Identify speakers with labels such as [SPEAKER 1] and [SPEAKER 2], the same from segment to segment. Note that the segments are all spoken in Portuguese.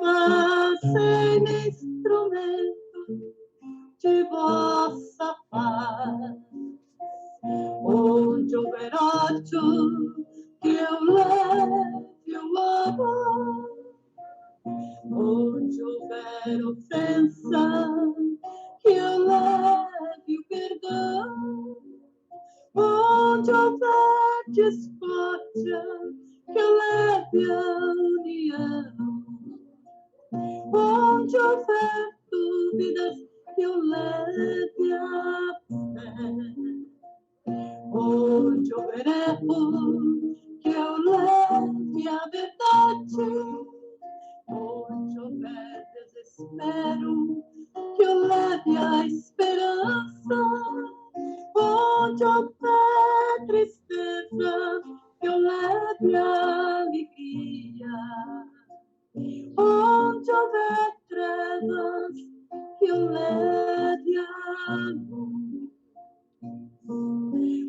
[SPEAKER 1] Fazei-me instrumento de vossa paz, onde houver ódio, que eu leve o amor, onde houver ofensa, que eu leve o perdão, onde houver discórdia, que eu leve a união, onde houver dúvidas, que eu leve a fé, onde houver erro, que eu leve a verdade, onde houver desespero, que eu leve a esperança, onde houver tristeza, que eu leve a alegria, onde houver trevas, que eu leve a luz.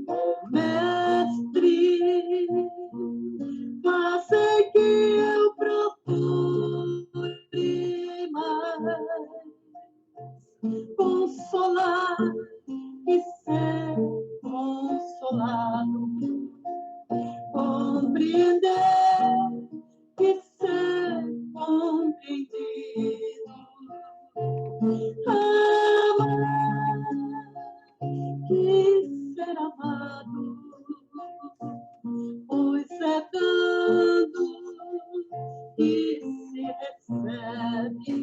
[SPEAKER 1] Oh, Mestre, faça que eu procure mais consolar e ser consolado, compreender e ser compreendido, amar e ser amado, pois é dando que se recebe,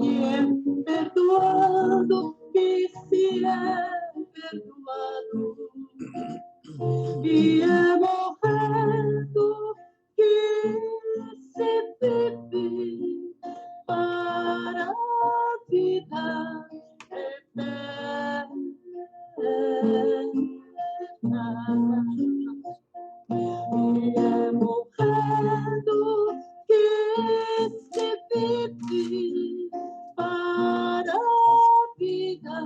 [SPEAKER 1] e é perdoando que se é perdoado, e é morrendo que se vive para a vida eterna. E é morrendo que se vive para a vida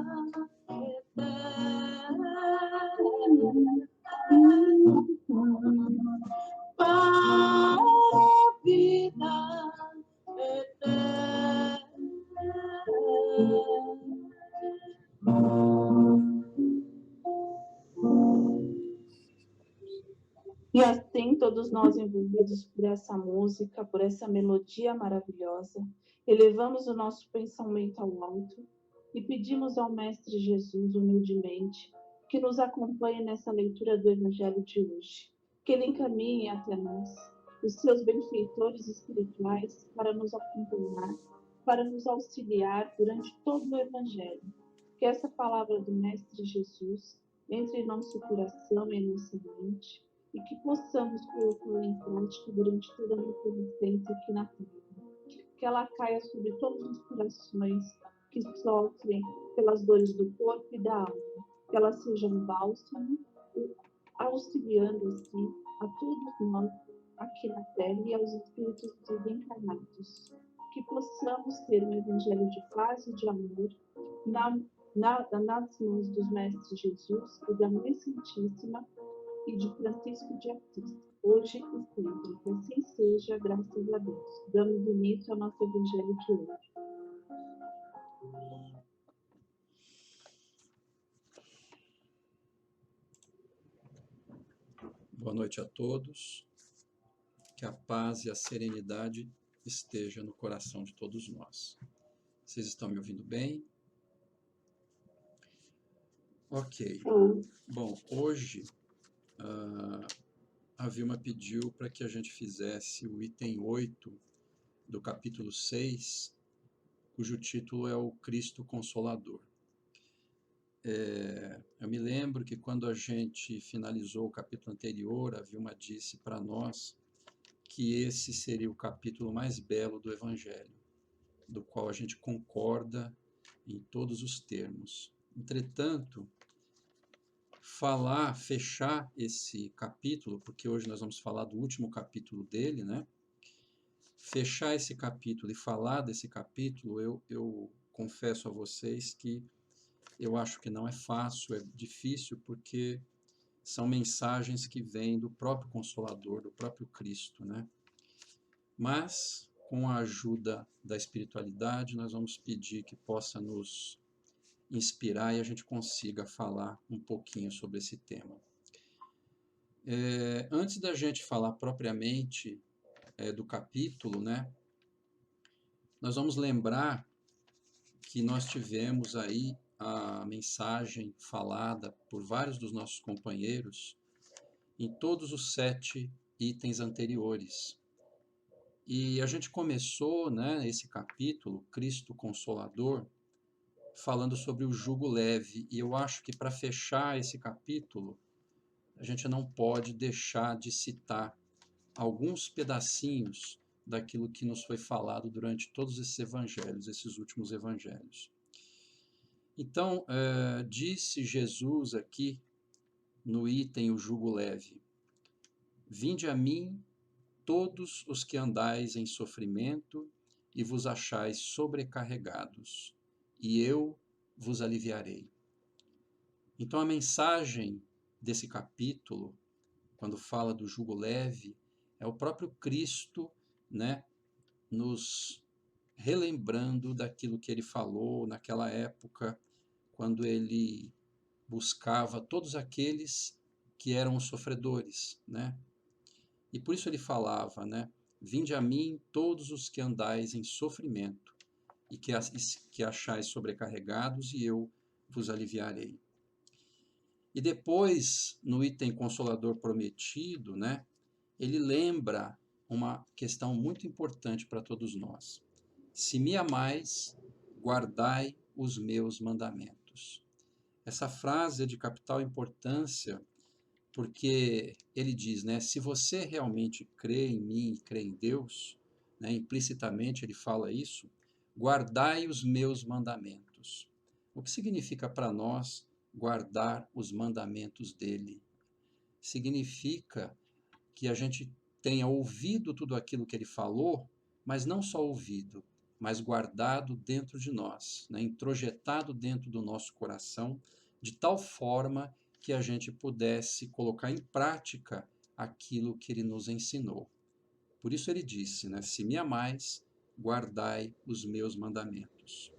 [SPEAKER 1] eterna. Para a vida E assim, todos nós envolvidos por essa música, por essa melodia maravilhosa, elevamos o nosso pensamento ao alto e pedimos ao Mestre Jesus, humildemente, que nos acompanhe nessa leitura do Evangelho de hoje, que Ele encaminhe até nós os seus benfeitores espirituais para nos acompanhar, para nos auxiliar durante todo o Evangelho. Que essa palavra do Mestre Jesus entre em nosso coração e em nossa mente, e que possamos colocá-la em prática durante toda a nossa existência aqui na Terra. Que ela caia sobre todos os corações que sofrem pelas dores do corpo e da alma. Que ela seja um bálsamo, auxiliando assim a todos nós aqui na Terra e aos espíritos desencarnados. Que possamos ter um evangelho de paz e de amor nas mãos dos Mestres Jesus e da Mãe Santíssima e de Francisco de Assis, hoje e sempre. Que assim seja, graças a Deus. Damos início ao nosso Evangelho de hoje.
[SPEAKER 2] Boa noite a todos. Que a paz e a serenidade esteja no coração de todos nós. Vocês estão me ouvindo bem? Ok. Bom, hoje a Vilma pediu para que a gente fizesse o item 8 do capítulo 6, cujo título é o Cristo Consolador. Eu me lembro que quando a gente finalizou o capítulo anterior, a Vilma disse para nós que esse seria o capítulo mais belo do Evangelho, do qual a gente concorda em todos os termos. Entretanto, fechar esse capítulo, porque hoje nós vamos falar do último capítulo dele, né? fechar esse capítulo e falar desse capítulo, eu confesso a vocês que eu acho que não é fácil, é difícil, porque são mensagens que vêm do próprio Consolador, do próprio Cristo, né? Mas, com a ajuda da espiritualidade, nós vamos pedir que possa nos inspirar e a gente consiga falar um pouquinho sobre esse tema. Antes da gente falar propriamente do capítulo, né, nós vamos lembrar que nós tivemos aí a mensagem falada por vários dos nossos companheiros em todos os 7 itens anteriores. E a gente começou, né, esse capítulo, Cristo Consolador, falando sobre o jugo leve. E eu acho que para fechar esse capítulo, a gente não pode deixar de citar alguns pedacinhos daquilo que nos foi falado durante todos esses evangelhos, esses últimos evangelhos. Então, disse Jesus aqui no item o jugo leve: Vinde a mim todos os que andais em sofrimento e vos achais sobrecarregados, e eu vos aliviarei. Então, a mensagem desse capítulo, quando fala do jugo leve, é o próprio Cristo, né, nos relembrando daquilo que ele falou naquela época, quando ele buscava todos aqueles que eram os sofredores, né? E por isso ele falava, né? Vinde a mim todos os que andais em sofrimento e que achais sobrecarregados, e eu vos aliviarei. E depois, no item Consolador Prometido, né? Ele lembra uma questão muito importante para todos nós. Se me amais, guardai os meus mandamentos. Essa frase é de capital importância, porque ele diz, né, se você realmente crê em mim e crê em Deus, né, implicitamente ele fala isso, guardai os meus mandamentos. O que significa para nós guardar os mandamentos dele? Significa que a gente tenha ouvido tudo aquilo que ele falou, mas não só ouvido, mas guardado dentro de nós, né? Introjetado dentro do nosso coração, de tal forma que a gente pudesse colocar em prática aquilo que ele nos ensinou. Por isso ele disse, né? Se me amais, guardai os meus mandamentos.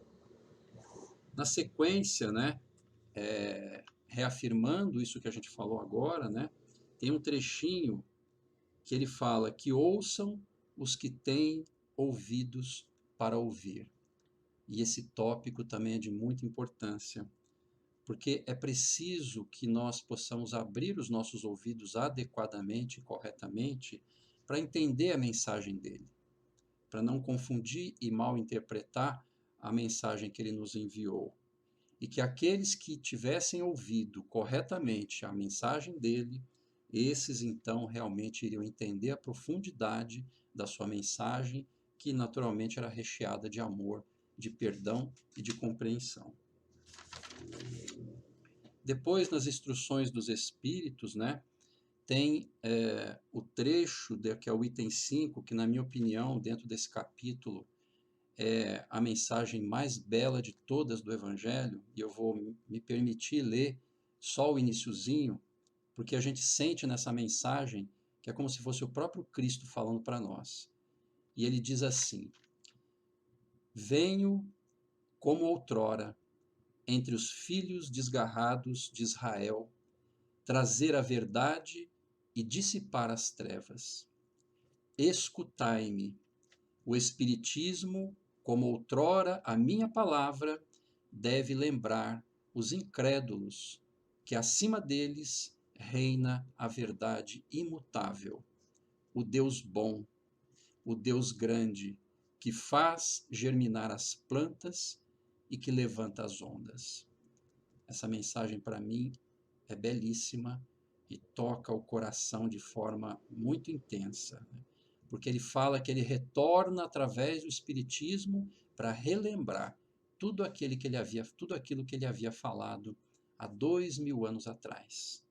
[SPEAKER 2] Na sequência, né? Reafirmando isso que a gente falou agora, né? Tem um trechinho que ele fala que ouçam os que têm ouvidos para ouvir. E esse tópico também é de muita importância, porque é preciso que nós possamos abrir os nossos ouvidos adequadamente e corretamente para entender a mensagem dele, para não confundir e mal interpretar a mensagem que ele nos enviou. E que aqueles que tivessem ouvido corretamente a mensagem dele, esses então realmente iriam entender a profundidade da sua mensagem, que naturalmente era recheada de amor, de perdão e de compreensão. Depois, nas instruções dos Espíritos, né, tem o trecho, que é o item 5, que, na minha opinião, dentro desse capítulo, é a mensagem mais bela de todas do Evangelho, e eu vou me permitir ler só o iniciozinho, porque a gente sente nessa mensagem que é como se fosse o próprio Cristo falando para nós. E ele diz assim: Venho como outrora entre os filhos desgarrados de Israel, trazer a verdade e dissipar as trevas. Escutai-me. O Espiritismo, como outrora a minha palavra, deve lembrar os incrédulos que acima deles reina a verdade imutável, o Deus bom, o Deus grande, que faz germinar as plantas e que levanta as ondas. Essa mensagem, para mim, é belíssima e toca o coração de forma muito intensa, né? Porque ele fala que ele retorna através do Espiritismo para relembrar tudo aquilo que ele havia falado há 2000 anos atrás.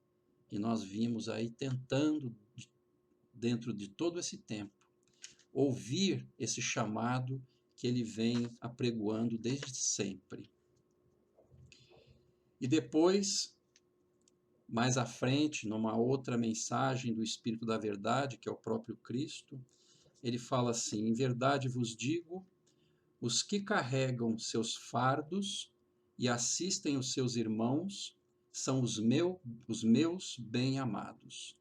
[SPEAKER 2] E nós vimos aí tentando, dentro de todo esse tempo, ouvir esse chamado que ele vem apregoando desde sempre. E depois, mais à frente, numa outra mensagem do Espírito da Verdade, que é o próprio Cristo, ele fala assim: em verdade vos digo, os que carregam seus fardos e assistem os seus irmãos são os meus bem-amados.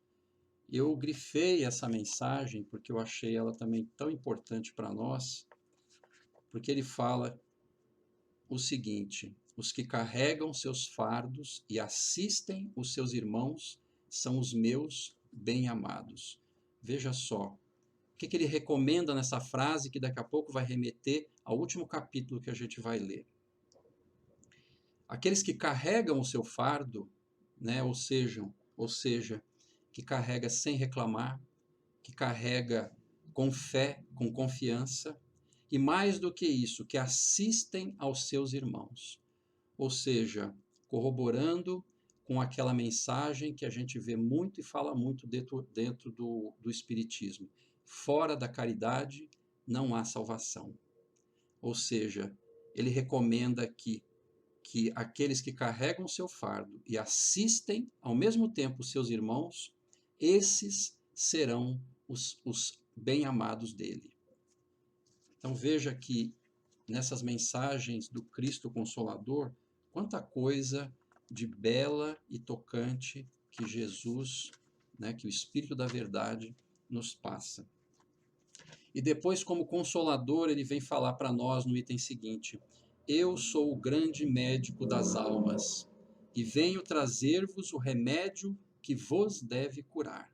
[SPEAKER 2] Eu grifei essa mensagem porque eu achei ela também tão importante para nós, porque ele fala o seguinte: os que carregam seus fardos e assistem os seus irmãos são os meus bem-amados. Veja só, o que ele recomenda nessa frase que daqui a pouco vai remeter ao último capítulo que a gente vai ler. Aqueles que carregam o seu fardo, né, ou seja, que carrega sem reclamar, que carrega com fé, com confiança, e mais do que isso, que assistem aos seus irmãos. Ou seja, corroborando com aquela mensagem que a gente vê muito e fala muito dentro do Espiritismo. Fora da caridade não há salvação. Ou seja, ele recomenda que aqueles que carregam o seu fardo e assistem ao mesmo tempo os seus irmãos, esses serão os bem-amados dele. Então veja que nessas mensagens do Cristo Consolador, quanta coisa de bela e tocante que Jesus, né, que o Espírito da Verdade nos passa. E depois, como Consolador, ele vem falar para nós no item seguinte: eu sou o grande médico das almas e venho trazer-vos o remédio que vos deve curar.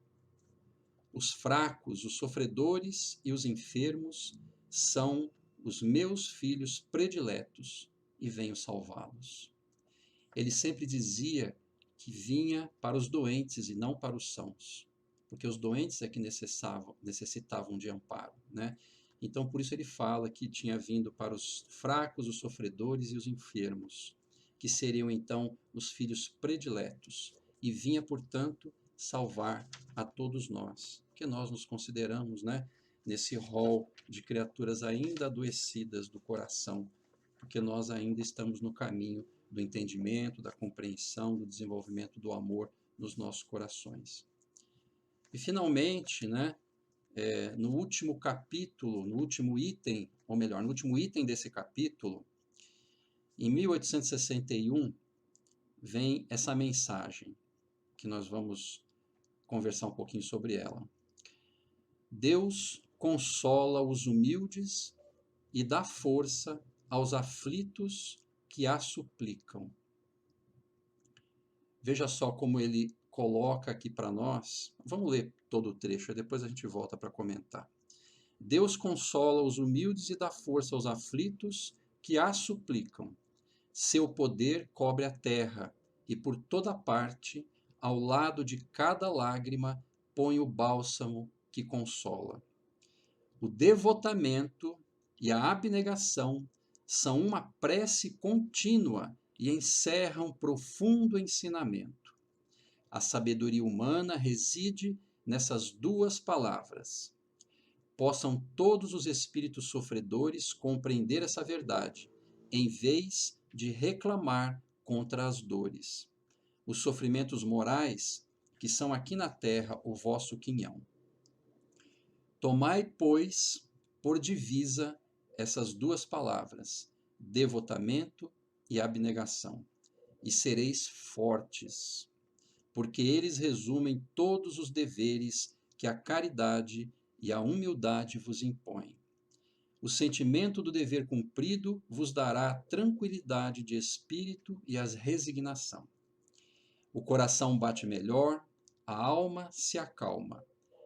[SPEAKER 2] Os fracos, os sofredores e os enfermos são os meus filhos prediletos e venho salvá-los. Ele sempre dizia que vinha para os doentes e não para os sãos, porque os doentes é que necessitavam de amparo, né? Então, por isso ele fala que tinha vindo para os fracos, os sofredores e os enfermos, que seriam então os filhos prediletos, e vinha, portanto, salvar a todos nós, que nós nos consideramos, né, nesse rol de criaturas ainda adoecidas do coração, porque nós ainda estamos no caminho do entendimento, da compreensão, do desenvolvimento do amor nos nossos corações. E finalmente, né, no último capítulo, no último item, ou melhor, no último item desse capítulo, em 1861, vem essa mensagem, que nós vamos conversar um pouquinho sobre ela. Deus consola os humildes e dá força aos aflitos que a suplicam. Veja só como ele coloca aqui para nós. Vamos ler todo o trecho, depois a gente volta para comentar. Deus consola os humildes e dá força aos aflitos que a suplicam. Seu poder cobre a terra e por toda parte, ao lado de cada lágrima, põe o bálsamo que consola. O devotamento e a abnegação são uma prece contínua e encerram profundo ensinamento. A sabedoria humana reside nessas duas palavras. Possam todos os espíritos sofredores compreender essa verdade, em vez de reclamar contra as dores. Os sofrimentos morais, que são aqui na terra o vosso quinhão. Tomai, pois, por divisa essas duas palavras, devotamento e abnegação, e sereis fortes, porque eles resumem todos os deveres que a caridade e a humildade vos impõem. O sentimento do dever cumprido vos dará a tranquilidade de espírito e a resignação. O coração bate melhor, a alma se acalma,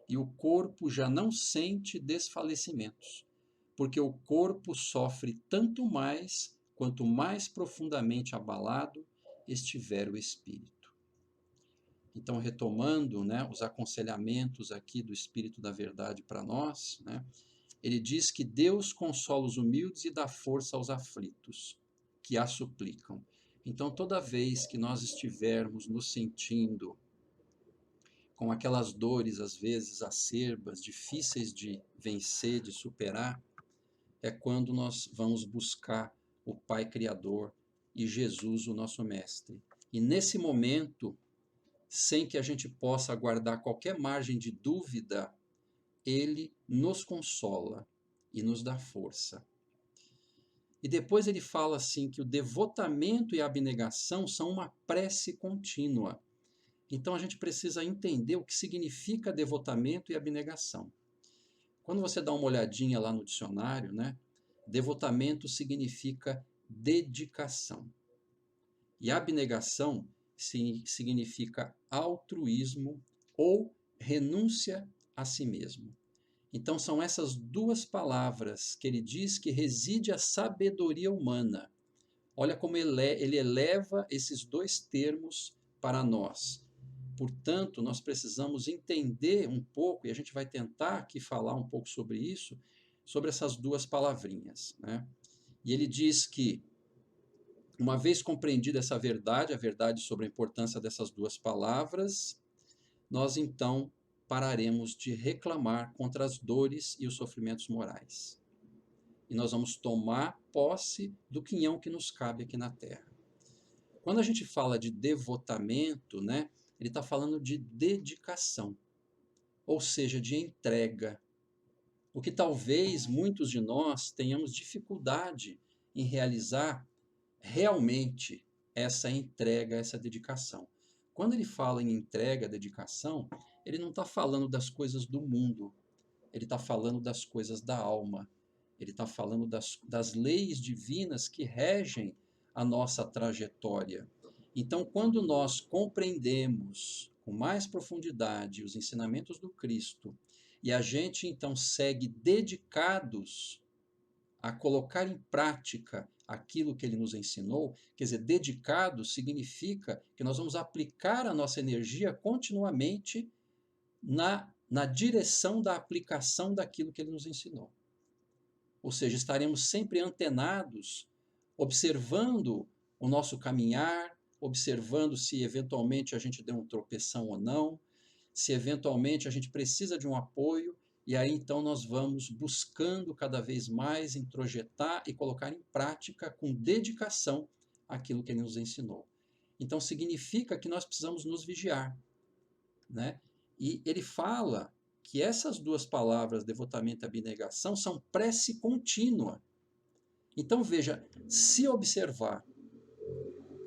[SPEAKER 2] e o corpo já não sente desfalecimentos, porque o corpo sofre tanto mais quanto mais profundamente abalado estiver o espírito. Então, retomando, né, os aconselhamentos aqui do Espírito da Verdade para nós, né, ele diz que Deus consola os humildes e dá força aos aflitos, que a suplicam. Então, toda vez que nós estivermos nos sentindo com aquelas dores, às vezes, acerbas, difíceis de vencer, de superar, é quando nós vamos buscar o Pai Criador e Jesus, o nosso Mestre. E nesse momento, sem que a gente possa guardar qualquer margem de dúvida, ele nos consola e nos dá força. E depois ele fala assim que o devotamento e a abnegação são uma prece contínua. Então a gente precisa entender o que significa devotamento e abnegação. Quando você dá uma olhadinha lá no dicionário, né, devotamento significa dedicação. E abnegação significa altruísmo ou renúncia a si mesmo. Então são essas duas palavras que ele diz que reside a sabedoria humana. Olha como ele eleva esses dois termos para nós. Portanto, nós precisamos entender um pouco, e a gente vai tentar aqui falar um pouco sobre isso, sobre essas duas palavrinhas, né? E ele diz que, uma vez compreendida essa verdade, a verdade sobre a importância dessas duas palavras, nós então pararemos de reclamar contra as dores e os sofrimentos morais. E nós vamos tomar posse do quinhão que nos cabe aqui na Terra. Quando a gente fala de devotamento, né, ele está falando de dedicação, ou seja, de entrega. O que talvez muitos de nós tenhamos dificuldade em realizar realmente essa entrega, essa dedicação. Quando ele fala em entrega, dedicação, ele não está falando das coisas do mundo, ele está falando das coisas da alma, ele está falando das leis divinas que regem a nossa trajetória. Então, quando nós compreendemos com mais profundidade os ensinamentos do Cristo e a gente então segue dedicados a colocar em prática aquilo que ele nos ensinou, quer dizer, dedicado significa que nós vamos aplicar a nossa energia continuamente na direção da aplicação daquilo que ele nos ensinou. Ou seja, estaremos sempre antenados, observando o nosso caminhar, observando se eventualmente a gente deu um tropeção ou não, se eventualmente a gente precisa de um apoio, e aí então nós vamos buscando cada vez mais introjetar e colocar em prática com dedicação aquilo que ele nos ensinou. Então significa que nós precisamos nos vigiar, né? E ele fala que essas duas palavras, devotamento e abnegação, são prece contínua. Então veja, se observar,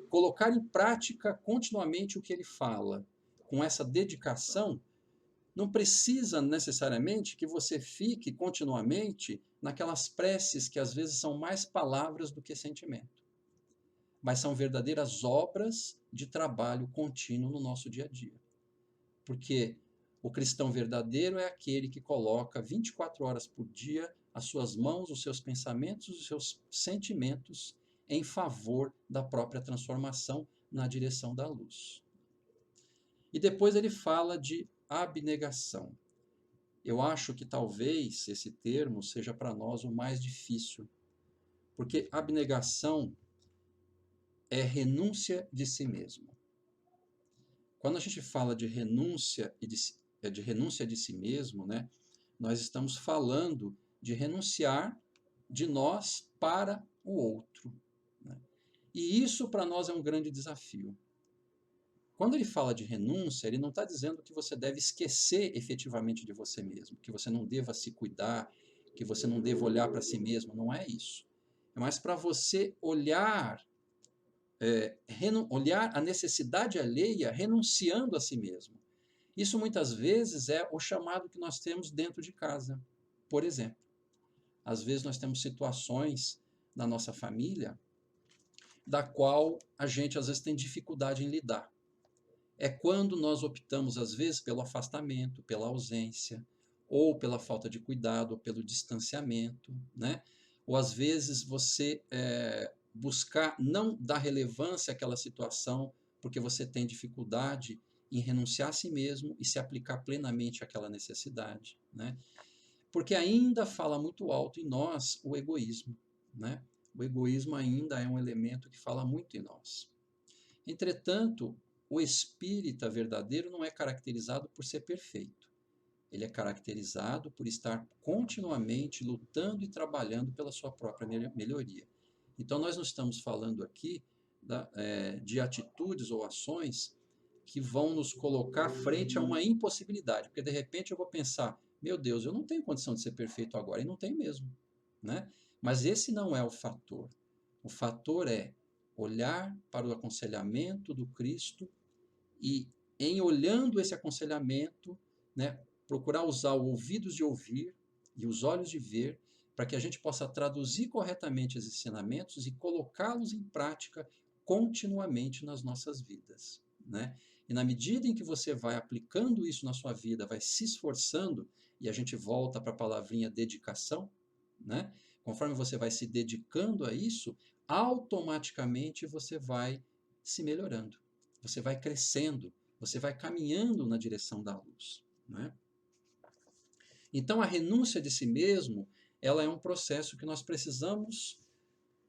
[SPEAKER 2] colocar em prática continuamente o que ele fala, com essa dedicação, não precisa necessariamente que você fique continuamente naquelas preces que às vezes são mais palavras do que sentimento, mas são verdadeiras obras de trabalho contínuo no nosso dia a dia. Porque o cristão verdadeiro é aquele que coloca 24 horas por dia as suas mãos, os seus pensamentos, os seus sentimentos em favor da própria transformação na direção da luz. E depois ele fala de abnegação. Eu acho que talvez esse termo seja para nós o mais difícil, porque abnegação é renúncia de si mesmo. Quando a gente fala de renúncia de si mesmo, né, nós estamos falando de renunciar de nós para o outro, né? E isso para nós é um grande desafio. Quando ele fala de renúncia, ele não está dizendo que você deve esquecer efetivamente de você mesmo, que você não deva se cuidar, que você não deva olhar para si mesmo, não é isso. É mais para você olhar a necessidade alheia renunciando a si mesmo. Isso muitas vezes é o chamado que nós temos dentro de casa. Por exemplo, às vezes nós temos situações na nossa família da qual a gente às vezes tem dificuldade em lidar. É quando nós optamos às vezes pelo afastamento, pela ausência, ou pela falta de cuidado, ou pelo distanciamento, né? Ou às vezes você buscar não dar relevância àquela situação porque você tem dificuldade em renunciar a si mesmo e se aplicar plenamente àquela necessidade, né? Porque ainda fala muito alto em nós o egoísmo, né? O egoísmo ainda é um elemento que fala muito em nós. Entretanto, o espírita verdadeiro não é caracterizado por ser perfeito. Ele é caracterizado por estar continuamente lutando e trabalhando pela sua própria melhoria. Então, nós não estamos falando aqui de atitudes ou ações que vão nos colocar frente a uma impossibilidade, porque de repente eu vou pensar, meu Deus, eu não tenho condição de ser perfeito agora, e não tenho mesmo, né? Mas esse não é o fator. O fator é olhar para o aconselhamento do Cristo e, em olhando esse aconselhamento, né, procurar usar os ouvidos de ouvir e os olhos de ver, para que a gente possa traduzir corretamente esses ensinamentos e colocá-los em prática continuamente nas nossas vidas, né? E na medida em que você vai aplicando isso na sua vida, vai se esforçando, e a gente volta para a palavrinha dedicação, né? Conforme você vai se dedicando a isso, automaticamente você vai se melhorando, você vai crescendo, você vai caminhando na direção da luz, né? Então, a renúncia de si mesmo, ela é um processo que nós precisamos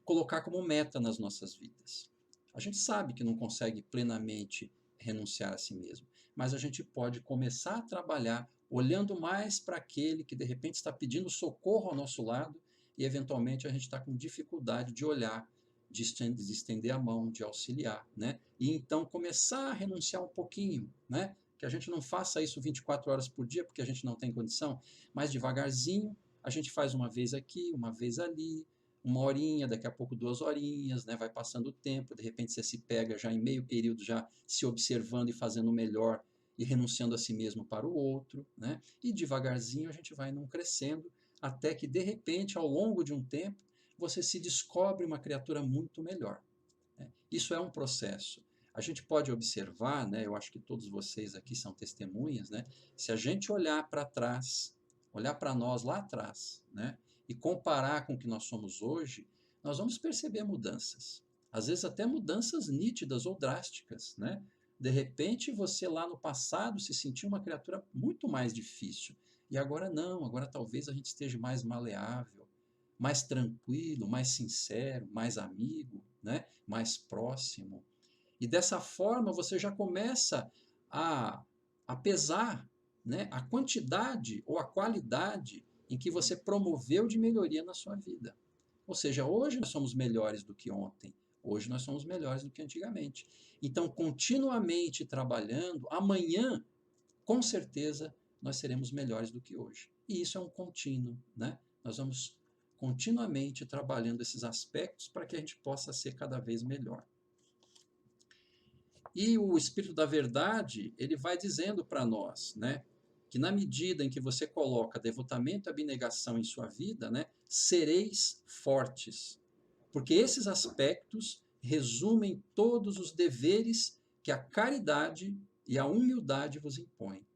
[SPEAKER 2] colocar como meta nas nossas vidas. A gente sabe que não consegue plenamente renunciar a si mesmo, mas a gente pode começar a trabalhar olhando mais para aquele que de repente está pedindo socorro ao nosso lado e eventualmente a gente está com dificuldade de olhar, de estender a mão, de auxiliar, né? E então começar a renunciar um pouquinho, né? Que a gente não faça isso 24 horas por dia, porque a gente não tem condição, mas devagarzinho, a gente faz uma vez aqui, uma vez ali, uma horinha, daqui a pouco 2 horinhas, né? Vai passando o tempo, de repente você se pega já em meio período, já se observando e fazendo o melhor e renunciando a si mesmo para o outro, né? E devagarzinho a gente vai não crescendo, até que de repente, ao longo de um tempo, você se descobre uma criatura muito melhor, né? Isso é um processo. A gente pode observar, né? Eu acho que todos vocês aqui são testemunhas, né? Se a gente olhar para trás, olhar para nós lá atrás, né? E comparar com o que nós somos hoje, nós vamos perceber mudanças. Às vezes até mudanças nítidas ou drásticas, né? De repente você lá no passado se sentiu uma criatura muito mais difícil. E agora não, agora talvez a gente esteja mais maleável, mais tranquilo, mais sincero, mais amigo, né? Mais próximo. E dessa forma você já começa a pesar, né, a quantidade ou a qualidade em que você promoveu de melhoria na sua vida. Ou seja, hoje nós somos melhores do que ontem, hoje nós somos melhores do que antigamente. Então, continuamente trabalhando, amanhã, com certeza, nós seremos melhores do que hoje. E isso é um contínuo, né? Nós vamos continuamente trabalhando esses aspectos para que a gente possa ser cada vez melhor. E o Espírito da Verdade, ele vai dizendo para nós, né, que na medida em que você coloca devotamento e abnegação em sua vida, né, sereis fortes. Porque esses aspectos resumem todos os deveres que a caridade e a humildade vos impõem.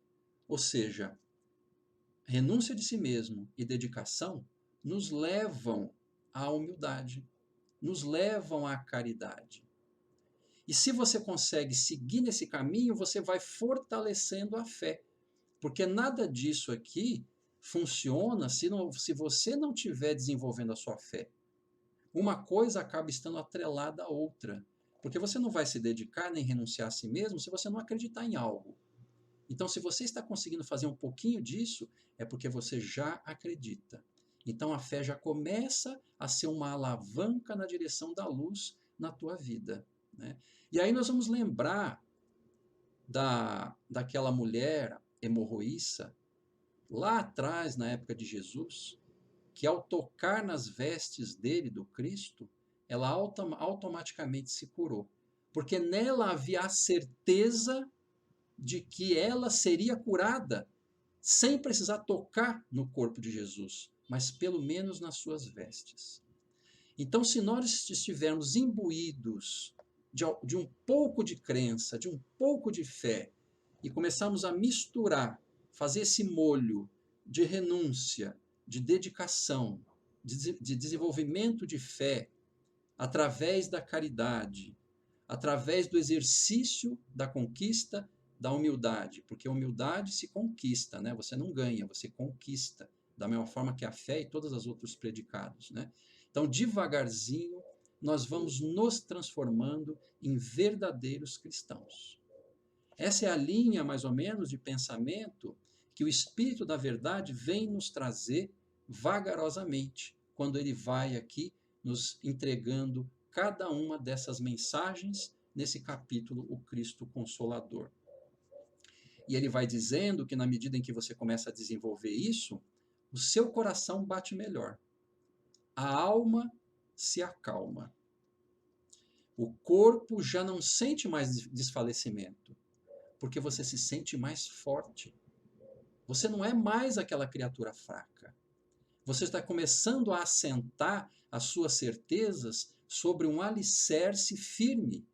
[SPEAKER 2] Ou seja, renúncia de si mesmo e dedicação nos levam à humildade, nos levam à caridade. E se você consegue seguir nesse caminho, você vai fortalecendo a fé. Porque nada disso aqui funciona se você não estiver desenvolvendo a sua fé. Uma coisa acaba estando atrelada à outra. Porque você não vai se dedicar nem renunciar a si mesmo se você não acreditar em algo. Então, se você está conseguindo fazer um pouquinho disso, é porque você já acredita. Então, a fé já começa a ser uma alavanca na direção da luz na tua vida, né? E aí nós vamos lembrar daquela mulher hemorroíça, lá atrás, na época de Jesus, que ao tocar nas vestes dele, do Cristo, ela automaticamente se curou. Porque nela havia a certeza de que ela seria curada, sem precisar tocar no corpo de Jesus, mas pelo menos nas suas vestes. Então, se nós estivermos imbuídos de um pouco de crença, de um pouco de fé, e começarmos a misturar, fazer esse molho de renúncia, de dedicação, de desenvolvimento de fé, através da caridade, através do exercício da conquista da humildade, porque a humildade se conquista, né? Você não ganha, você conquista, da mesma forma que a fé e todos os outros predicados, né? Então, devagarzinho, nós vamos nos transformando em verdadeiros cristãos. Essa é a linha, mais ou menos, de pensamento que o Espírito da Verdade vem nos trazer vagarosamente, quando ele vai aqui nos entregando cada uma dessas mensagens nesse capítulo, o Cristo Consolador. E ele vai dizendo que na medida em que você começa a desenvolver isso, o seu coração bate melhor. A alma se acalma. O corpo já não sente mais desfalecimento, porque você se sente mais forte. Você não é mais aquela criatura fraca. Você está começando a assentar as suas certezas sobre um alicerce firme,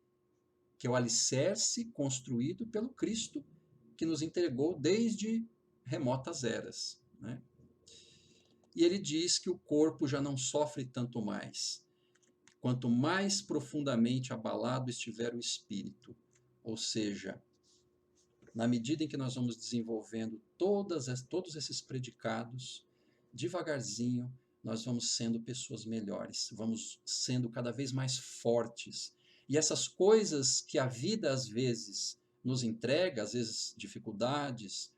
[SPEAKER 2] que é o alicerce construído pelo Cristo, que nos entregou desde remotas eras, né? E ele diz que o corpo já não sofre tanto mais, quanto mais profundamente abalado estiver o espírito. Ou seja, na medida em que nós vamos desenvolvendo todos esses predicados, devagarzinho, nós vamos sendo pessoas melhores, vamos sendo cada vez mais fortes. E essas coisas que a vida às vezes nos entrega, às vezes dificuldades,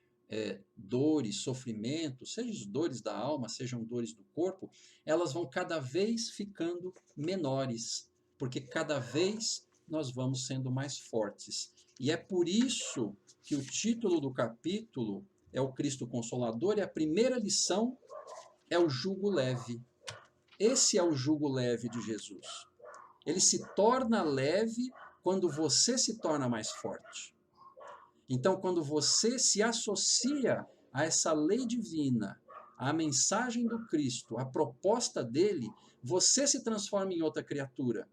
[SPEAKER 2] dores, sofrimentos, sejam dores da alma, sejam dores do corpo, elas vão cada vez ficando menores, porque cada vez nós vamos sendo mais fortes. E é por isso que o título do capítulo é o Cristo Consolador, e a primeira lição é o jugo leve. Esse é o jugo leve de Jesus. Ele se torna leve quando você se torna mais forte. Então, quando você se associa a essa lei divina, à mensagem do Cristo, à proposta dele, você se transforma em outra criatura.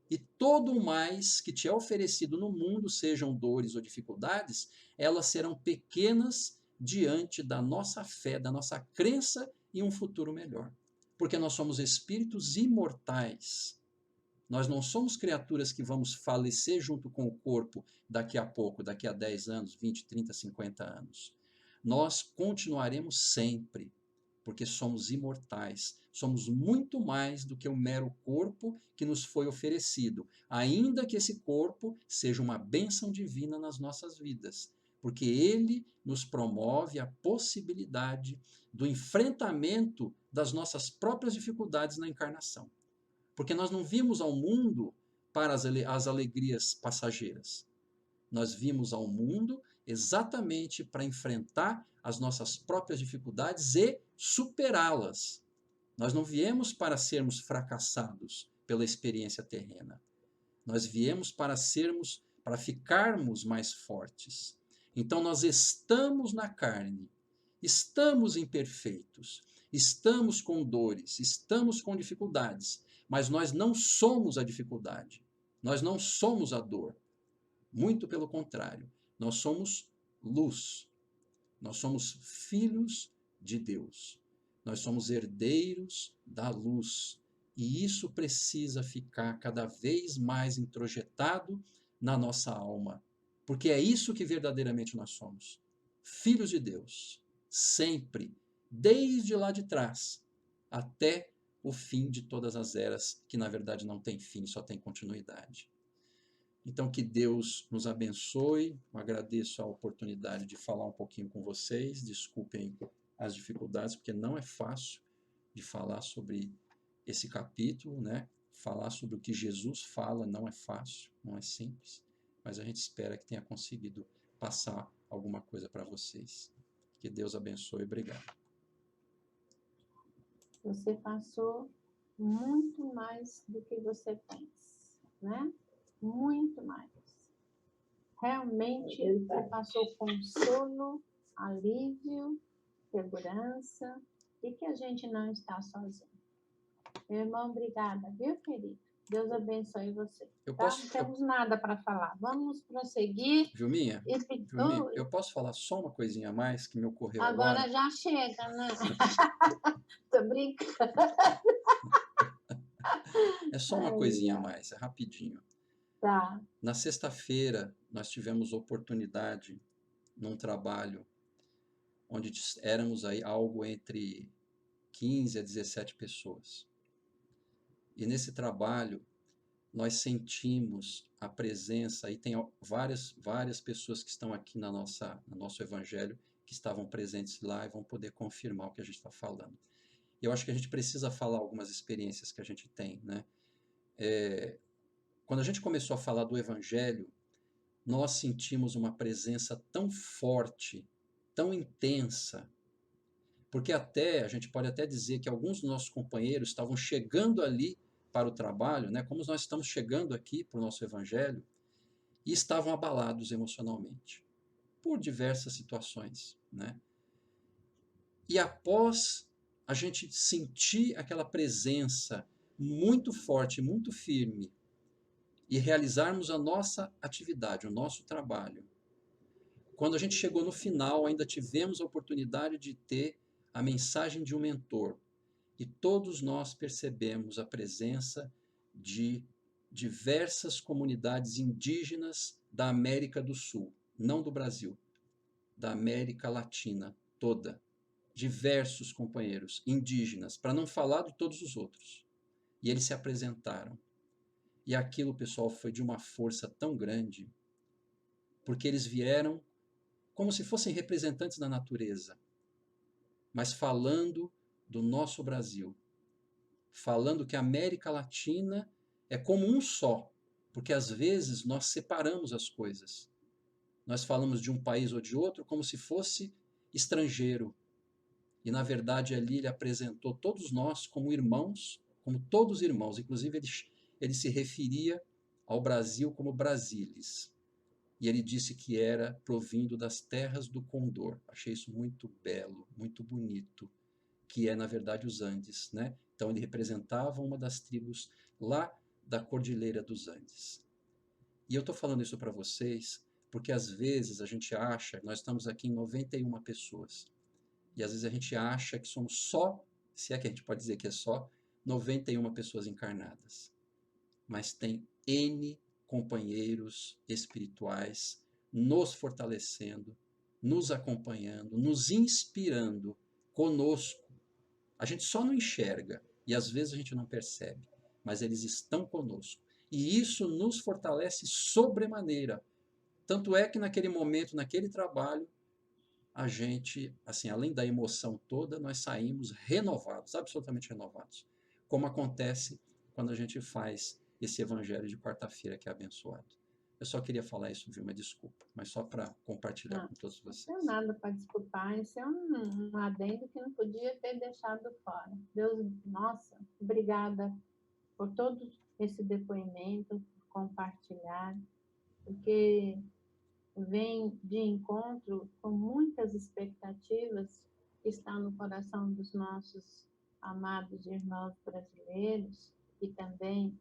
[SPEAKER 2] E todo o mais que te é oferecido no mundo, sejam dores ou dificuldades, elas serão pequenas diante da nossa fé, da nossa crença em um futuro melhor. Porque nós somos espíritos imortais. Nós não somos criaturas que vamos falecer junto com o corpo daqui a pouco, daqui a 10 anos, 20, 30, 50 anos. Nós continuaremos sempre, porque somos imortais. Somos muito mais do que o mero corpo que nos foi oferecido, ainda que esse corpo seja uma bênção divina nas nossas vidas, porque ele nos promove a possibilidade do enfrentamento das nossas próprias dificuldades na encarnação. Porque nós não vimos ao mundo para as alegrias passageiras. Nós vimos ao mundo exatamente para enfrentar as nossas próprias dificuldades e superá-las. Nós não viemos para sermos fracassados pela experiência terrena. Nós viemos para ficarmos mais fortes. Então nós estamos na carne, estamos imperfeitos, estamos com dores, estamos com dificuldades, mas nós não somos a dificuldade, nós não somos a dor. Muito pelo contrário, nós somos luz, nós somos filhos de Deus, nós somos herdeiros da luz, e isso precisa ficar cada vez mais introjetado na nossa alma, porque é isso que verdadeiramente nós somos, filhos de Deus, sempre, desde lá de trás, até o fim de todas as eras, que na verdade não tem fim, só tem continuidade. Então, que Deus nos abençoe. Eu agradeço a oportunidade de falar um pouquinho com vocês. Desculpem as dificuldades, porque não é fácil de falar sobre esse capítulo, né? Falar sobre o que Jesus fala não é fácil, não é simples, mas a gente espera que tenha conseguido passar alguma coisa para vocês. Que Deus abençoe. Obrigado.
[SPEAKER 3] Você passou muito mais do que você pensa, né? Muito mais. Realmente, você passou consolo, alívio, segurança, e que a gente não está sozinho. Meu irmão, obrigada, viu, querido? Deus abençoe você. Não temos nada para falar. Vamos prosseguir.
[SPEAKER 2] Vilminha, eu posso falar só uma coisinha a mais que me ocorreu
[SPEAKER 3] agora?
[SPEAKER 2] Agora
[SPEAKER 3] Já chega, né? Tô brincando.
[SPEAKER 2] É só uma coisinha a mais, é rapidinho.
[SPEAKER 3] Tá.
[SPEAKER 2] Na sexta-feira, nós tivemos oportunidade num trabalho onde éramos aí algo entre 15 a 17 pessoas. E nesse trabalho, nós sentimos a presença, e tem várias pessoas que estão aqui no nosso evangelho, que estavam presentes lá e vão poder confirmar o que a gente está falando. Eu acho que a gente precisa falar algumas experiências que a gente tem, né? Quando a gente começou a falar do evangelho, nós sentimos uma presença tão forte, tão intensa, porque a gente pode até dizer que alguns dos nossos companheiros estavam chegando ali para o trabalho, né, como nós estamos chegando aqui para o nosso evangelho, e estavam abalados emocionalmente, por diversas situações, né? E após a gente sentir aquela presença muito forte, muito firme, e realizarmos a nossa atividade, o nosso trabalho, quando a gente chegou no final, ainda tivemos a oportunidade de ter a mensagem de um mentor. E todos nós percebemos a presença de diversas comunidades indígenas da América do Sul, não do Brasil, da América Latina toda. Diversos companheiros indígenas, para não falar de todos os outros. E eles se apresentaram. E aquilo, pessoal, foi de uma força tão grande, porque eles vieram como se fossem representantes da natureza, mas falando do nosso Brasil, falando que a América Latina é como um só, porque às vezes nós separamos as coisas. Nós falamos de um país ou de outro como se fosse estrangeiro. E na verdade ali ele apresentou todos nós como irmãos, como todos irmãos. Inclusive ele se referia ao Brasil como Brasilis. E ele disse que era provindo das terras do Condor. Achei isso muito belo, muito bonito, que é, na verdade, os Andes, né? Então, ele representava uma das tribos lá da Cordilheira dos Andes. E eu estou falando isso para vocês porque, às vezes, a gente acha, nós estamos aqui em 91 pessoas, e às vezes a gente acha que somos só, se é que a gente pode dizer que é só, 91 pessoas encarnadas. Mas tem N companheiros espirituais nos fortalecendo, nos acompanhando, nos inspirando conosco. A gente só não enxerga e às vezes a gente não percebe, mas eles estão conosco. E isso nos fortalece sobremaneira. Tanto é que naquele momento, naquele trabalho, a gente, assim, além da emoção toda, nós saímos renovados, absolutamente renovados. Como acontece quando a gente faz esse evangelho de quarta-feira que é abençoado. Eu só queria falar isso, Vilma, desculpa, mas só para compartilhar com todos vocês.
[SPEAKER 3] Não tem nada para desculpar, isso é um adendo que não podia ter deixado fora. Deus, nossa, obrigada por todo esse depoimento, por compartilhar, porque vem de encontro com muitas expectativas que estão no coração dos nossos amados irmãos brasileiros e também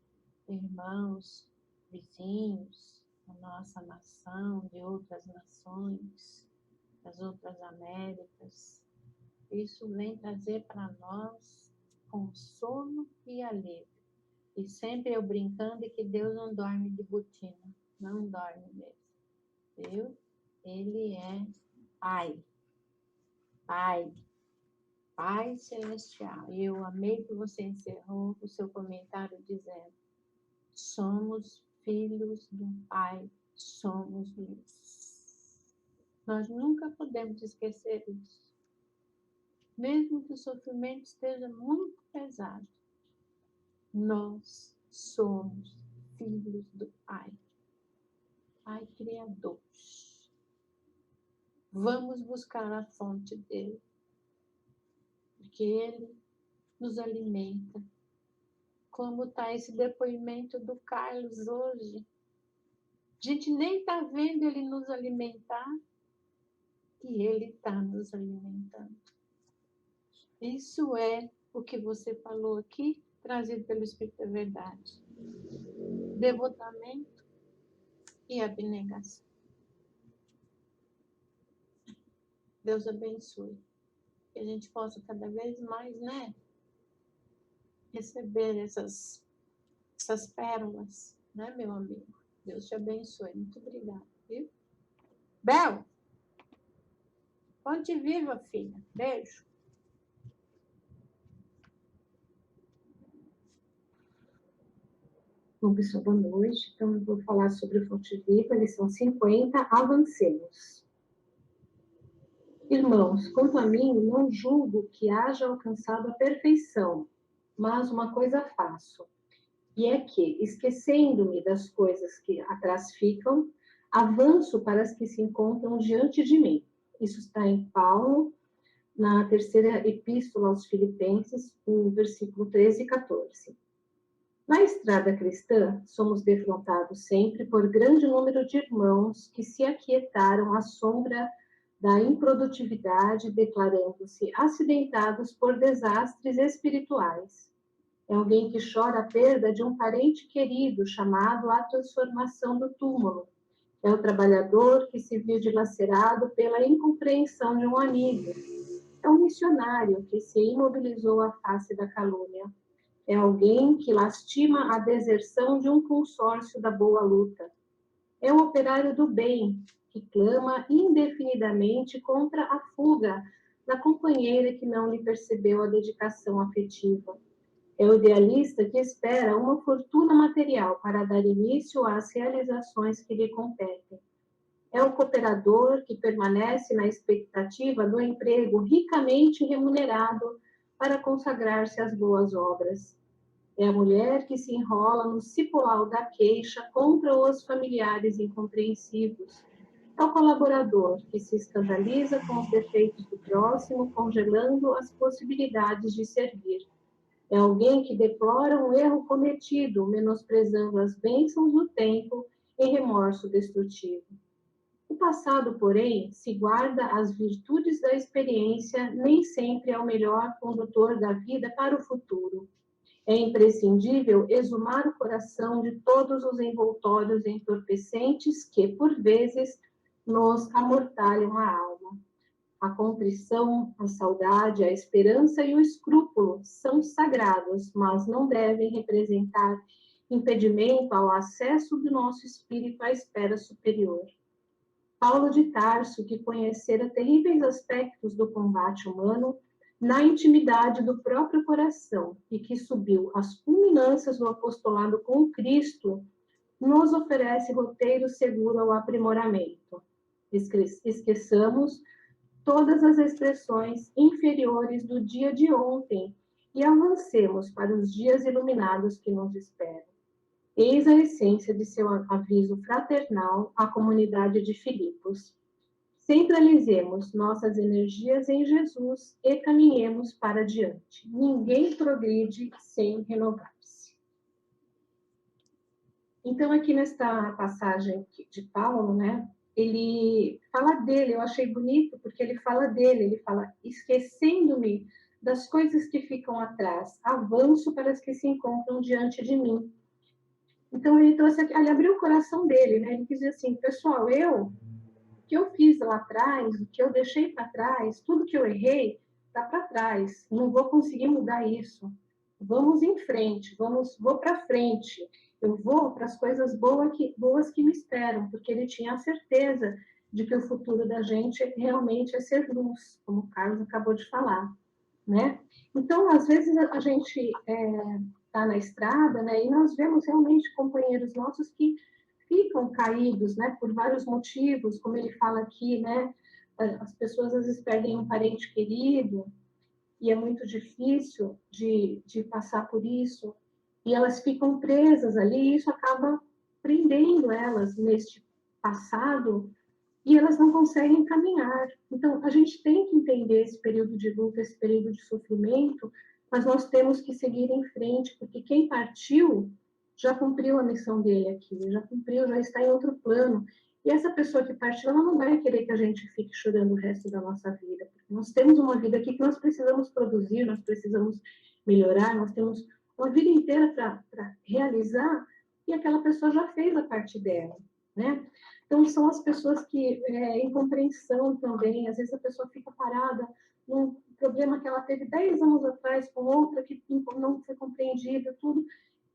[SPEAKER 3] irmãos vizinhos da nossa nação, de outras nações, das outras Américas. Isso vem trazer para nós consolo e alívio. E sempre eu brincando que Deus não dorme de botina, não dorme mesmo. Viu? Ele é Pai, Pai, Pai Celestial. E eu amei que você encerrou o seu comentário dizendo: somos filhos do Pai, somos luz. Nós nunca podemos esquecer isso. Mesmo que o sofrimento esteja muito pesado, nós somos filhos do Pai, Pai Criador. Vamos buscar a fonte dele, porque ele nos alimenta. Como está esse depoimento do Carlos hoje? A gente nem está vendo ele nos alimentar, e ele está nos alimentando. Isso é o que você falou aqui, trazido pelo Espírito da Verdade. Devotamento e abnegação. Deus abençoe. Que a gente possa cada vez mais, né, receber essas pérolas, né, meu amigo? Deus te abençoe. Muito obrigada, viu? Bel, ponte viva, filha. Beijo.
[SPEAKER 4] Bom, pessoal, boa noite. Então, eu vou falar sobre o Fonte Viva, lição 50, avancemos. Irmãos, quanto a mim, não julgo que haja alcançado a perfeição, mas uma coisa faço, e é que, esquecendo-me das coisas que atrás ficam, avanço para as que se encontram diante de mim. Isso está em Paulo, na terceira epístola aos Filipenses, no versículo 13 e 14. Na estrada cristã, somos defrontados sempre por grande número de irmãos que se aquietaram à sombra da improdutividade, declarando-se acidentados por desastres espirituais. É alguém que chora a perda de um parente querido, chamado à transformação do túmulo. É o trabalhador que se viu dilacerado pela incompreensão de um amigo. É um missionário que se imobilizou à face da calúnia. É alguém que lastima a deserção de um consórcio da boa luta. É um operário do bem, que clama indefinidamente contra a fuga da companheira que não lhe percebeu a dedicação afetiva. É o idealista que espera uma fortuna material para dar início às realizações que lhe competem. É o cooperador que permanece na expectativa do emprego ricamente remunerado para consagrar-se às boas obras. É a mulher que se enrola no cipoal da queixa contra os familiares incompreensivos. É o colaborador que se escandaliza com os defeitos do próximo, congelando as possibilidades de servir. É alguém que deplora um erro cometido, menosprezando as bênçãos do tempo em remorso destrutivo. O passado, porém, se guarda as virtudes da experiência, nem sempre é o melhor condutor da vida para o futuro. É imprescindível exumar o coração de todos os envoltórios entorpecentes que, por vezes, nos amortalham a alma. A contrição, a saudade, a esperança e o escrúpulo são sagrados, mas não devem representar impedimento ao acesso do nosso espírito à esfera superior. Paulo de Tarso, que conhecera terríveis aspectos do combate humano, na intimidade do próprio coração e que subiu às culminâncias do apostolado com Cristo, nos oferece roteiro seguro ao aprimoramento. Esqueçamos todas as expressões inferiores do dia de ontem e avancemos para os dias iluminados que nos esperam. Eis a essência de seu aviso fraternal à comunidade de Filipos. Centralizemos nossas energias em Jesus e caminhemos para diante. Ninguém progride sem renovar-se. Então, aqui nesta passagem de Paulo, né, ele fala dele, eu achei bonito, porque ele fala dele, ele fala, esquecendo-me das coisas que ficam atrás, avanço para as que se encontram diante de mim. Então, ele trouxe aqui, ele abriu o coração dele, né, ele quis dizer assim, pessoal, o que eu fiz lá atrás, o que eu deixei para trás, tudo que eu errei, está para trás. Não vou conseguir mudar isso. Vamos em frente, vou para frente. Eu vou para as coisas boas que me esperam, porque ele tinha a certeza de que o futuro da gente realmente é ser luz, como o Carlos acabou de falar, né? Então, às vezes a gente está na estrada, né, e nós vemos realmente companheiros nossos que ficam caídos, né, por vários motivos, como ele fala aqui, né, as pessoas às vezes perdem um parente querido e é muito difícil de passar por isso, e elas ficam presas ali, e isso acaba prendendo elas neste passado, e elas não conseguem caminhar. Então, a gente tem que entender esse período de luta, esse período de sofrimento, mas nós temos que seguir em frente, porque quem partiu já cumpriu a missão dele aqui, já cumpriu, já está em outro plano. E essa pessoa que partiu, ela não vai querer que a gente fique chorando o resto da nossa vida, porque nós temos uma vida aqui que nós precisamos produzir, nós precisamos melhorar, nós temos uma vida inteira para realizar, e aquela pessoa já fez a parte dela, né? Então, são as pessoas que, incompreensão também, às vezes a pessoa fica parada num problema que ela teve 10 anos atrás com outra que não foi compreendida, tudo.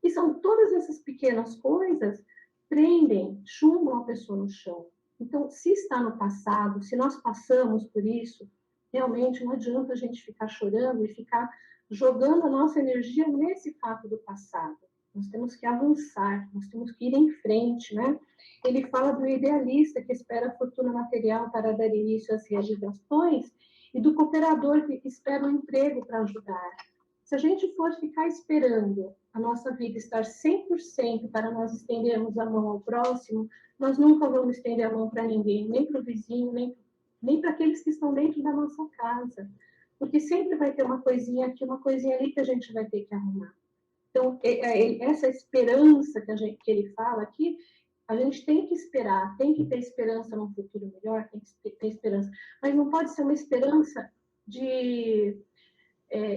[SPEAKER 4] E são todas essas pequenas coisas prendem, chumbam a pessoa no chão. Então, se está no passado, se nós passamos por isso, realmente não adianta a gente ficar chorando e ficar jogando a nossa energia nesse fato do passado. nós temos que avançar, nós temos que ir em frente, né? Ele fala do idealista que espera a fortuna material para dar início às realizações e do cooperador que espera um emprego para ajudar. Se a gente for ficar esperando a nossa vida estar 100% para nós estendermos a mão ao próximo, nós nunca vamos estender a mão para ninguém, nem para o vizinho, nem para aqueles que estão dentro da nossa casa. Porque sempre vai ter uma coisinha aqui, uma coisinha ali que a gente vai ter que arrumar. Então, essa esperança que ele fala aqui, a gente tem que esperar, tem que ter esperança num futuro melhor, tem que ter esperança. Mas não pode ser uma esperança de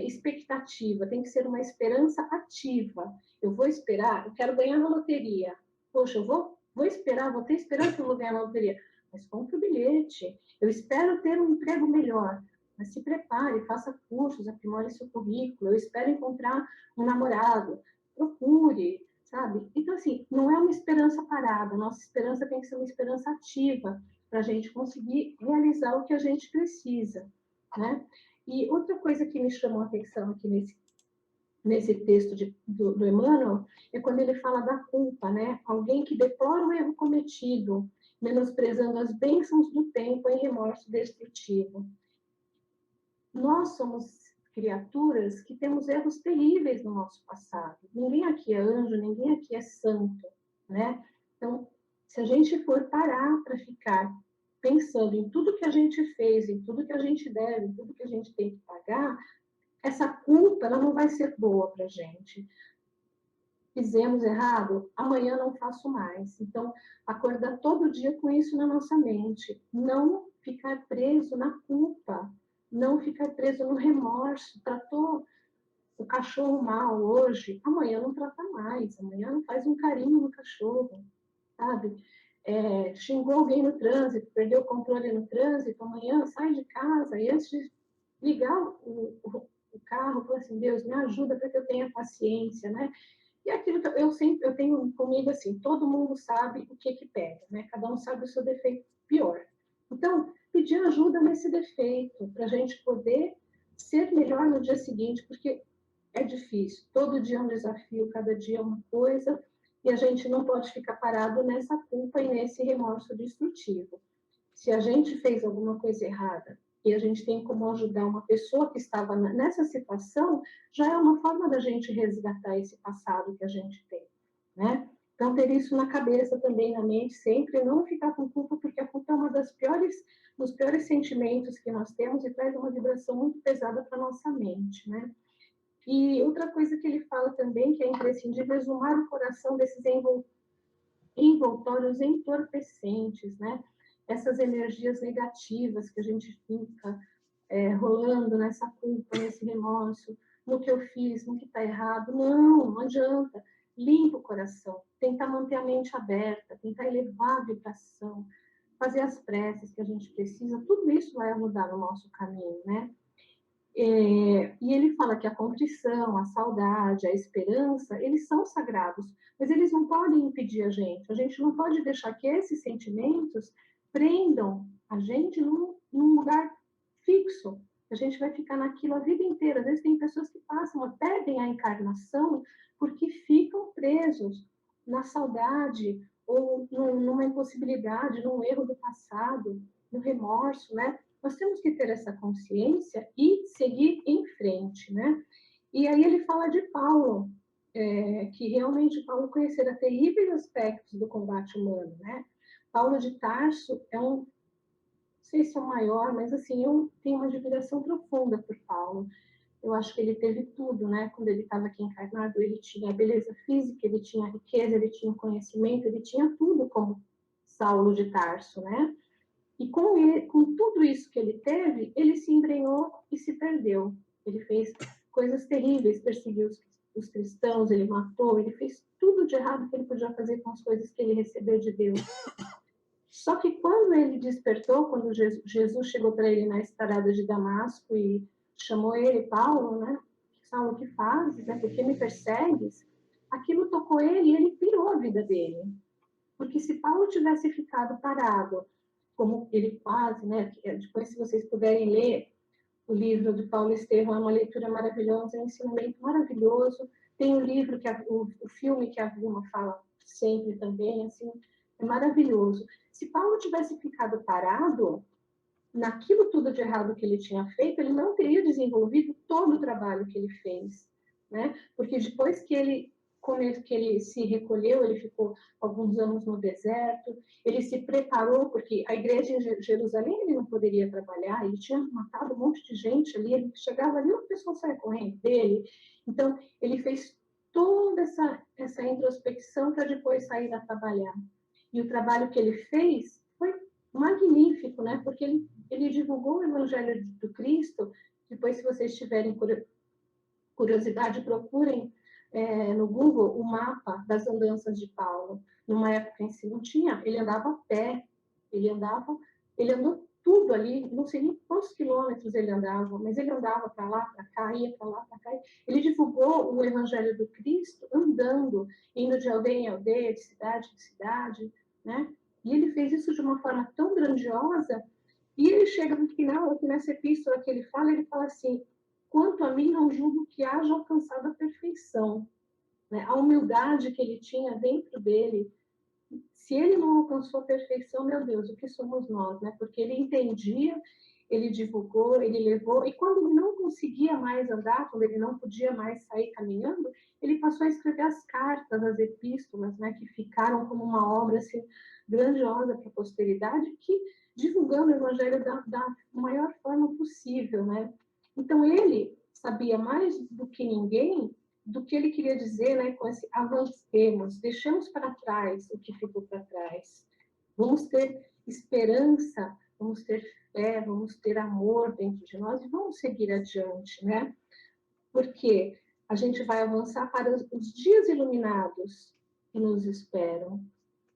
[SPEAKER 4] expectativa, tem que ser uma esperança ativa. Eu vou esperar, eu quero ganhar na loteria. Poxa, eu vou esperar, vou ter esperança que eu vou ganhar na loteria. Mas compre o bilhete. Eu espero ter um emprego melhor. Mas se prepare, faça cursos, aprimore seu currículo. Eu espero encontrar um namorado. Procure, sabe? Então, assim, não é uma esperança parada. Nossa esperança tem que ser uma esperança ativa para a gente conseguir realizar o que a gente precisa, né? E outra coisa que me chamou a atenção aqui nesse texto do Emmanuel é quando ele fala da culpa, né? Alguém que deplora o erro cometido, menosprezando as bênçãos do tempo em remorso destrutivo. Nós somos criaturas que temos erros terríveis no nosso passado. Ninguém aqui é anjo, ninguém aqui é santo, né? Então, se a gente for parar para ficar pensando em tudo que a gente fez, em tudo que a gente deve, em tudo que a gente tem que pagar, essa culpa ela não vai ser boa para a gente. Fizemos errado, amanhã não faço mais. Então, acordar todo dia com isso na nossa mente. Não ficar preso na culpa, não ficar preso no remorso. Tratou o cachorro mal hoje, amanhã não trata mais, amanhã não faz um carinho no cachorro, sabe? Xingou alguém no trânsito, perdeu o controle no trânsito, amanhã sai de casa e antes de ligar o carro, fala assim, Deus, me ajuda para que eu tenha paciência, né? E aquilo que eu tenho comigo assim, todo mundo sabe o que pega, né? Cada um sabe o seu defeito pior. Então, pedir ajuda nesse defeito, para a gente poder ser melhor no dia seguinte, porque é difícil. Todo dia é um desafio, cada dia é uma coisa, e a gente não pode ficar parado nessa culpa e nesse remorso destrutivo. Se a gente fez alguma coisa errada e a gente tem como ajudar uma pessoa que estava nessa situação, já é uma forma da gente resgatar esse passado que a gente tem, né? Então, ter isso na cabeça também, na mente, sempre, não ficar com culpa, porque a culpa é uma dos piores sentimentos que nós temos e traz uma vibração muito pesada para a nossa mente, né? E outra coisa que ele fala também, que é imprescindível, é exumar o coração desses envoltórios entorpecentes, né? Essas energias negativas que a gente fica rolando nessa culpa, nesse remorso, no que eu fiz, no que está errado. Não adianta. Limpa o coração, tentar manter a mente aberta, tentar elevar a vibração, fazer as preces que a gente precisa, tudo isso vai ajudar no nosso caminho, né? E ele fala que a contrição, a saudade, a esperança, eles são sagrados, mas eles não podem impedir a gente não pode deixar que esses sentimentos prendam a gente num lugar fixo, a gente vai ficar naquilo a vida inteira. Às vezes tem pessoas que perdem a encarnação porque ficam presos na saudade ou numa impossibilidade, num erro do passado, no remorso, né? Nós temos que ter essa consciência e seguir em frente, né? E aí ele fala de Paulo, que realmente Paulo conhecerá terríveis aspectos do combate humano, né? Paulo de Tarso não sei se é o maior, mas assim, eu tenho uma admiração profunda por Paulo. Eu acho que ele teve tudo, né? Quando ele estava aqui encarnado, ele tinha a beleza física, ele tinha a riqueza, ele tinha o conhecimento, ele tinha tudo como Saulo de Tarso, né? E com tudo isso que ele teve, ele se embrenhou e se perdeu. Ele fez coisas terríveis, perseguiu os cristãos, ele matou, ele fez tudo de errado que ele podia fazer com as coisas que ele recebeu de Deus. Só que quando ele despertou, quando Jesus chegou para ele na estrada de Damasco e chamou ele, Paulo, né? Saulo, o que fazes? Né? Por que me persegues? Aquilo tocou ele e ele pirou a vida dele. Porque se Paulo tivesse ficado parado, como ele quase, né? Depois, se vocês puderem ler o livro de Paulo Estevão, é uma leitura maravilhosa, é um ensinamento maravilhoso Tem um livro, o filme que a Vilma fala sempre também, assim, é maravilhoso. Se Paulo tivesse ficado parado, naquilo tudo de errado que ele tinha feito, ele não teria desenvolvido todo o trabalho que ele fez, né? Porque depois que ele se recolheu, ele ficou alguns anos no deserto, ele se preparou, porque a igreja em Jerusalém ele não poderia trabalhar, ele tinha matado um monte de gente ali, ele chegava ali, uma pessoa saia correndo dele. Então, ele fez toda essa introspecção para depois sair a trabalhar. E o trabalho que ele fez foi magnífico, né? Porque ele divulgou o Evangelho do Cristo. Depois, se vocês tiverem curiosidade, procurem no Google o mapa das andanças de Paulo. Numa época em que não tinha, ele andava a pé, ele andou tudo ali, não sei nem quantos quilômetros ele andava, mas ele andava para lá, para cá, ia para lá, para cá. Ele divulgou o Evangelho do Cristo andando, indo de aldeia em aldeia, de cidade em cidade, né? E ele fez isso de uma forma tão grandiosa, e ele chega no final, aqui nessa epístola que ele fala assim: quanto a mim, não julgo que haja alcançado a perfeição. Né? A humildade que ele tinha dentro dele, se ele não alcançou a perfeição, meu Deus, o que somos nós? Né? Porque ele entendia, ele divulgou, ele levou, e quando não conseguia mais andar, quando ele não podia mais sair caminhando, ele passou a escrever as cartas, as epístolas, né, que ficaram como uma obra assim, grandiosa para a posteridade, que divulgando o evangelho da maior forma possível, né? Então ele sabia mais do que ninguém do que ele queria dizer, né, com esse avancemos, deixemos para trás o que ficou para trás. Vamos ter esperança, vamos ter fé, vamos ter amor dentro de nós e vamos seguir adiante, né? Porque a gente vai avançar para os dias iluminados que nos esperam.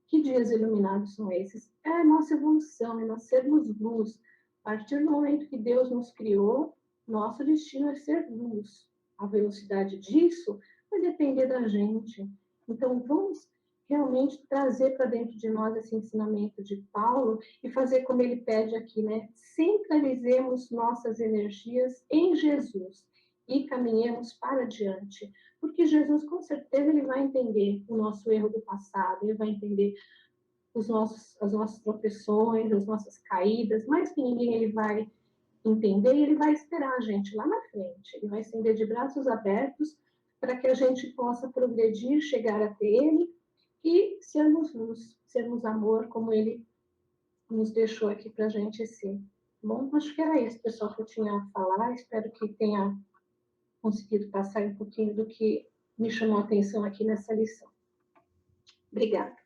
[SPEAKER 4] Que dias iluminados são esses? É a nossa evolução, é nós sermos luz. A partir do momento que Deus nos criou, nosso destino é ser luz. A velocidade disso vai depender da gente. Então, vamos realmente trazer para dentro de nós esse ensinamento de Paulo e fazer como ele pede aqui, né? Centralizemos nossas energias em Jesus e caminhemos para diante. Porque Jesus, com certeza, ele vai entender o nosso erro do passado, ele vai entender as nossas tropeções, as nossas caídas, mais que ninguém ele vai entender e ele vai esperar a gente lá na frente. Ele vai estender de braços abertos para que a gente possa progredir, chegar até ele e sermos luz, sermos amor, como ele nos deixou aqui para a gente ser. Bom, acho que era isso, pessoal, que eu tinha a falar. Espero que tenha conseguido passar um pouquinho do que me chamou a atenção aqui nessa lição. Obrigada.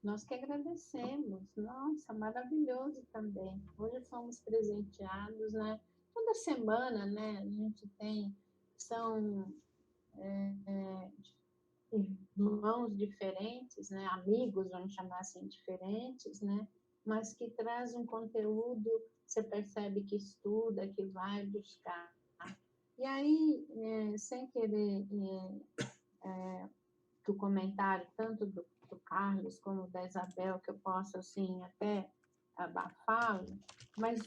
[SPEAKER 3] Nós que agradecemos. Nossa, maravilhoso também. Hoje fomos presenteados, né? Toda semana, né? A gente tem, são irmãos diferentes, né? Amigos, vamos chamar assim, diferentes, né? Mas que traz um conteúdo, você percebe que estuda, que vai buscar. E aí, sem querer que o comentário, tanto do Carlos como da Isabel, que eu posso, assim, até abafá-lo, mas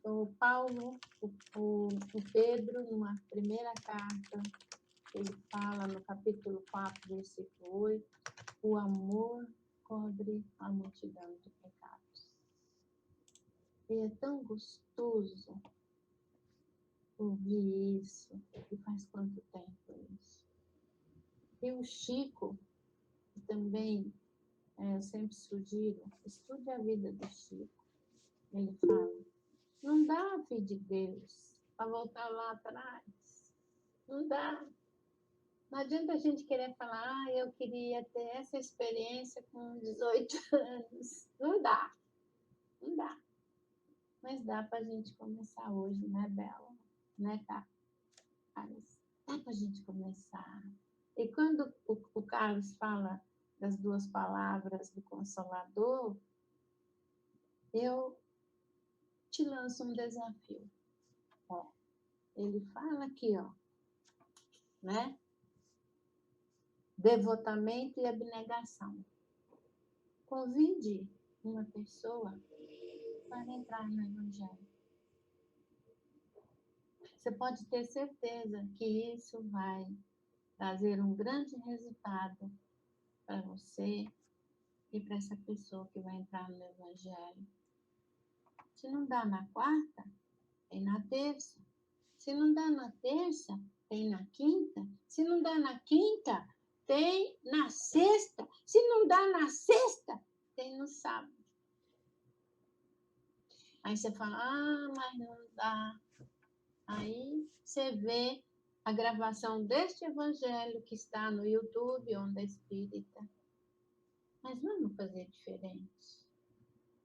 [SPEAKER 3] o Paulo, o Pedro, numa primeira carta, ele fala no capítulo 4, versículo 8, o amor cobre a multidão de pecados. E é tão gostoso ouvir isso, e faz quanto tempo isso? E o Chico, que também, eu sempre sugiro, estude a vida do Chico. Ele fala, não dá, filho de Deus, para voltar lá atrás. Não dá. Não adianta a gente querer falar, eu queria ter essa experiência com 18 anos. Não dá. Não dá. Mas dá para a gente começar hoje, né, Bela? Né, Carlos? Dá para a gente começar. E quando o Carlos fala das duas palavras do Consolador, eu te lanço um desafio. Ó, ele fala aqui, ó, né? Devotamento e abnegação. Convide uma pessoa para entrar no Evangelho. Você pode ter certeza que isso vai trazer um grande resultado para você e para essa pessoa que vai entrar no Evangelho. Se não dá na quarta, tem na terça. Se não dá na terça, tem na quinta. Se não dá na quinta, tem na sexta. Se não dá na sexta, tem no sábado. Aí você fala, mas não dá. Aí você vê a gravação deste evangelho que está no YouTube, Onda Espírita. Mas vamos fazer diferente.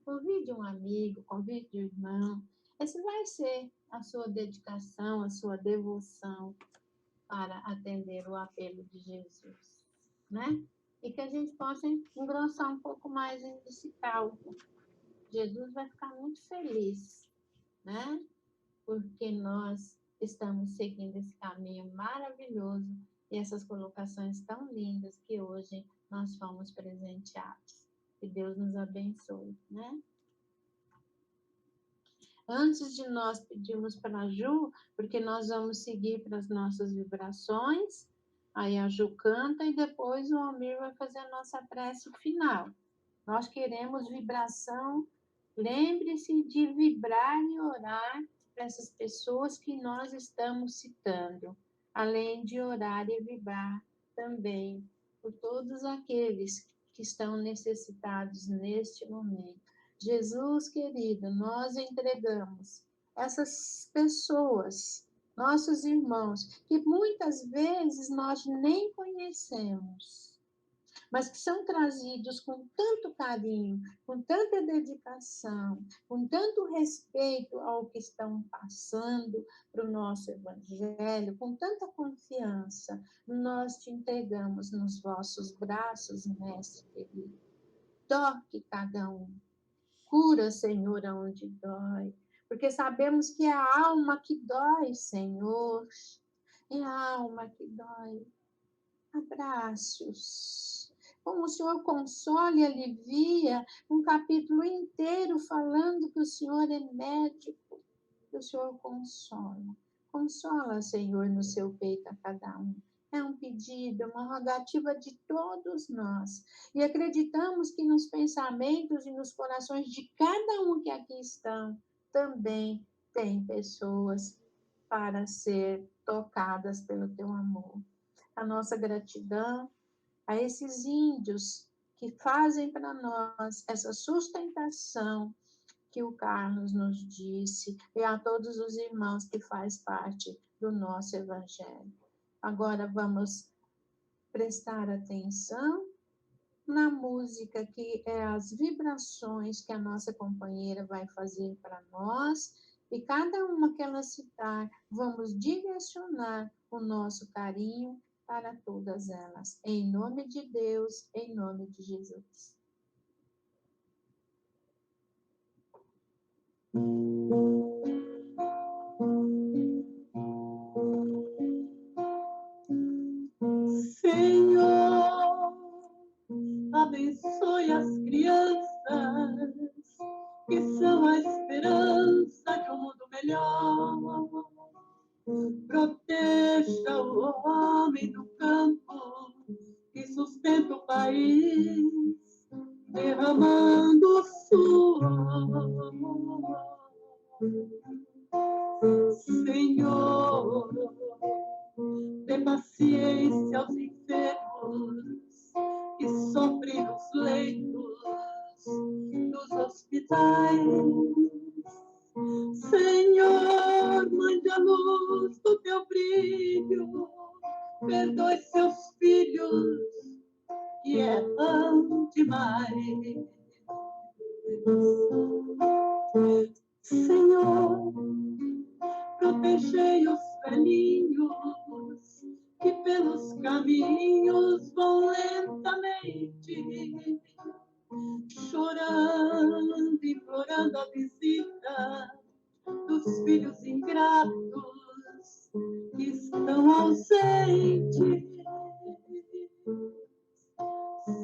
[SPEAKER 3] Convide um amigo, convide um irmão. Esse vai ser a sua dedicação, a sua devoção para atender o apelo de Jesus, né? E que a gente possa engrossar um pouco mais esse cálculo. Jesus vai ficar muito feliz, né? Porque nós estamos seguindo esse caminho maravilhoso e essas colocações tão lindas que hoje nós fomos presenteados. Que Deus nos abençoe, né? Antes de nós pedirmos para a Ju, porque nós vamos seguir para as nossas vibrações, aí a Ju canta e depois o Almir vai fazer a nossa prece final. Nós queremos vibração, lembre-se de vibrar e orar para essas pessoas que nós estamos citando, além de orar e vibrar também por todos aqueles que estão necessitados neste momento. Jesus querido, nós entregamos essas pessoas, nossos irmãos, que muitas vezes nós nem conhecemos, mas que são trazidos com tanto carinho, com tanta dedicação, com tanto respeito ao que estão passando para o nosso Evangelho, com tanta confiança, nós te entregamos nos vossos braços, Mestre querido. Toque cada um. Cura, Senhor, aonde dói, porque sabemos que é a alma que dói, Senhor, é a alma que dói. Abraços. Como o Senhor consola e alivia, um capítulo inteiro falando que o Senhor é médico, que o Senhor consola. Consola, Senhor, no seu peito a cada um. É um pedido, uma rogativa de todos nós. E acreditamos que nos pensamentos e nos corações de cada um que aqui estão, também tem pessoas para ser tocadas pelo teu amor. A nossa gratidão a esses índios que fazem para nós essa sustentação que o Carlos nos disse, e a todos os irmãos que faz parte do nosso Evangelho. Agora vamos prestar atenção na música, que é as vibrações que a nossa companheira vai fazer para nós, e cada uma que ela citar, vamos direcionar o nosso carinho para todas elas. Em nome de Deus, em nome de Jesus.
[SPEAKER 1] Senhor, abençoe as crianças que são a esperança de um mundo melhor. Proteja o homem do campo que sustenta o país, derramando suor. Senhor, dê paciência aos enfermos que sofrem nos leitos dos hospitais. Senhor, mande a luz do teu brilho, perdoe seus filhos, que erram demais. Senhor, protegei os velhinhos que pelos caminhos vão lentamente, chorando, implorando a visita dos filhos ingratos que estão ausentes.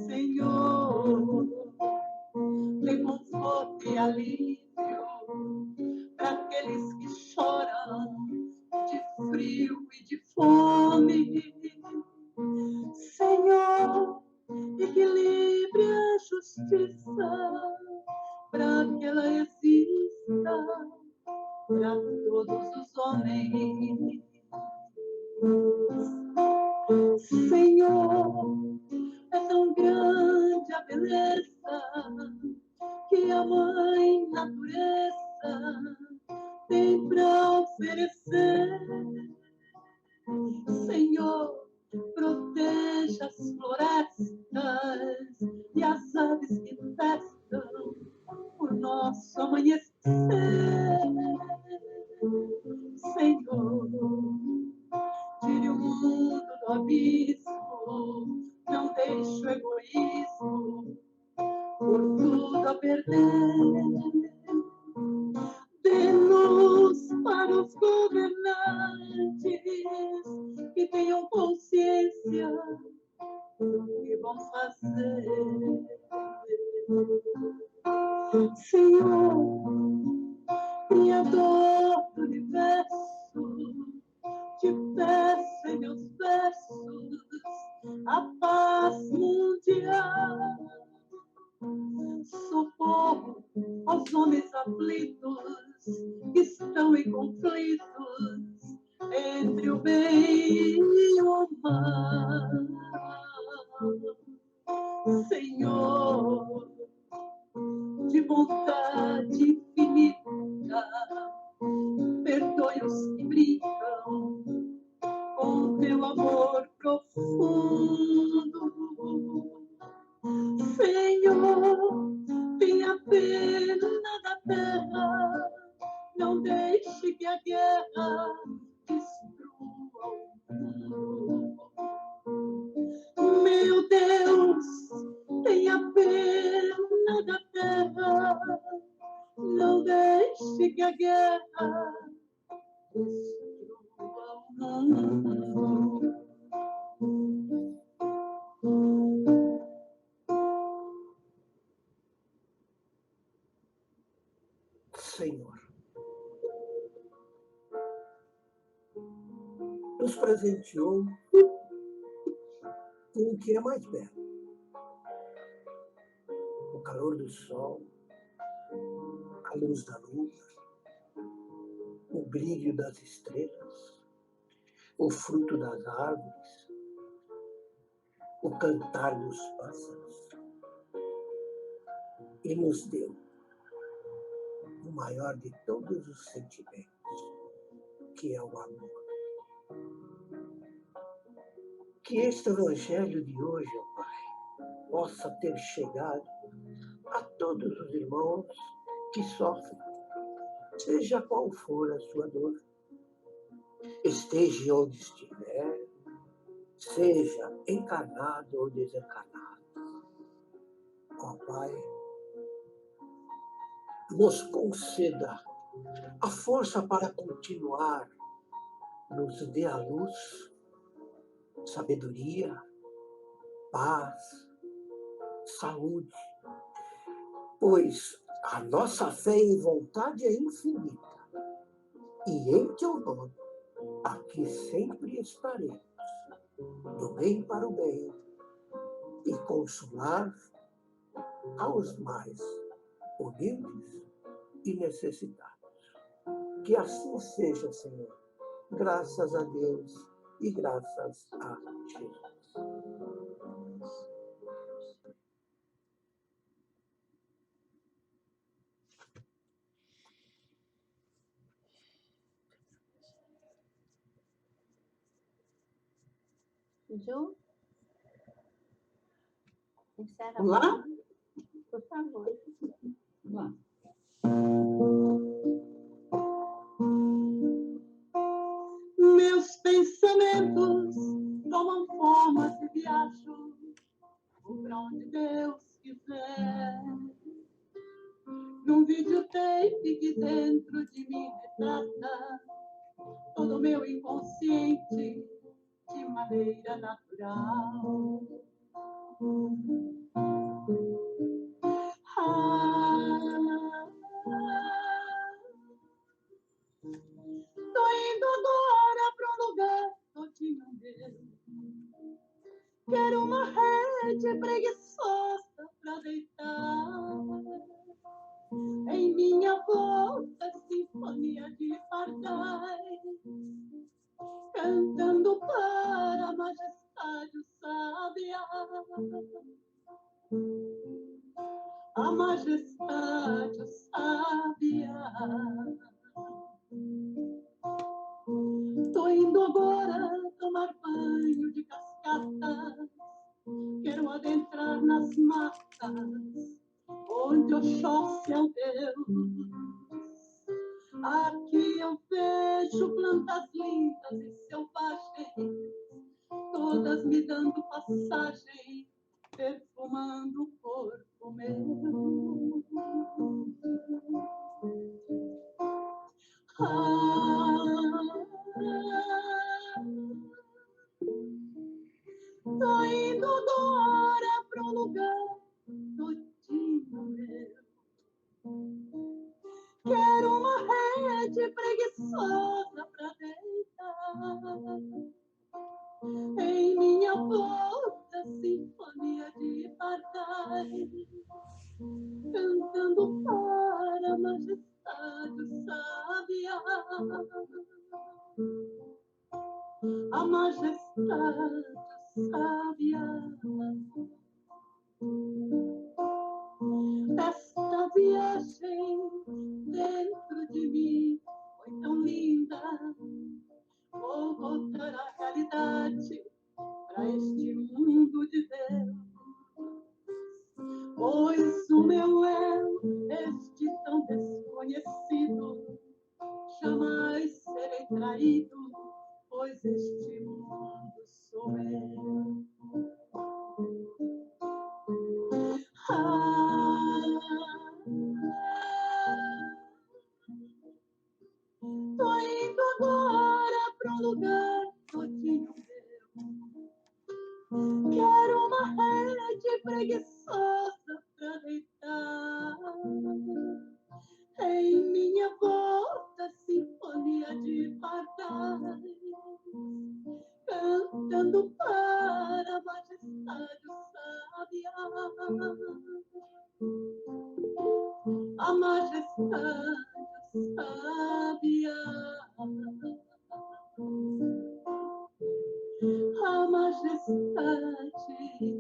[SPEAKER 1] Senhor, dê conforto e alívio para aqueles que choram de frio e de fome. Senhor, é tão grande a beleza que a Mãe Natureza tem para oferecer. Senhor, proteja as florestas e as aves que testam o nosso amanhecer. Senhor, tire o mundo do abismo, não deixe o egoísmo por tudo a perder. Dê luz para os governantes que tenham consciência do que vão fazer. Senhor, Criador do universo, te peço em meus versos a paz mundial. Socorro aos homens aflitos que estão em conflitos entre o bem e o mal. Senhor, de bondade infinita, perdoe os que brincam com teu amor profundo. Senhor, tenha pena da terra, não deixe que a guerra destrua o mundo. Meu Deus, tenha pena da terra, não deixe que a guerra destrua o mundo.
[SPEAKER 5] Senhor, nos presenteou com o que é mais belo: o calor do sol, a luz da lua, o brilho das estrelas, o fruto das árvores, o cantar dos pássaros, e nos deu o maior de todos os sentimentos, que é o amor. Que este evangelho de hoje, ó Pai, possa ter chegado a todos os irmãos que sofrem, seja qual for a sua dor, esteja onde estiver, seja encarnado ou desencarnado. Ó Pai, nos conceda a força para continuar, nos dê a luz, sabedoria, paz, saúde, pois a nossa fé e vontade é infinita, e em teu nome aqui sempre estaremos, do bem para o bem, e consolar aos mais humildes e necessitados. Que assim seja, Senhor, graças a Deus e graças a Jesus.
[SPEAKER 3] Ju? Encerra.
[SPEAKER 1] Vamos lá?
[SPEAKER 3] Por favor.
[SPEAKER 1] Vamos lá. Meus pensamentos tomam formas e viajam pra onde Deus quiser. Num videotape que dentro de mim retrata todo o meu inconsciente de maneira natural. Tô indo agora pra um lugar todinho meu. Quero uma rede preguiçosa pra deitar. Em minha volta, sinfonia de pardais.
[SPEAKER 6] cantando para a majestade sábia, a majestade sábia. Tô indo agora tomar banho de cascatas, quero adentrar nas matas, onde Oxóssi é o Deus. Aqui eu vejo plantas lindas e selvagens, todas me dando passagem, perfumando o corpo meu. Tô indo agora pra um lugar todinho meu. Quero uma rede preguiçosa pra deitar em minha volta, sinfonia de pardais, cantando para a majestade sábia, a majestade sábia. Esta viagem dentro de mim foi tão linda. Vou voltar à realidade, para este mundo de Deus, pois o meu eu, este tão desconhecido, jamais serei traído, pois este mundo sou eu. Tô indo agora pra um lugar todinho meu. Quero uma rede preguiçosa pra deitar em minha volta, sinfonia de pardais, cantando para a majestade sábia, a majestade sábia, a majestade sábia.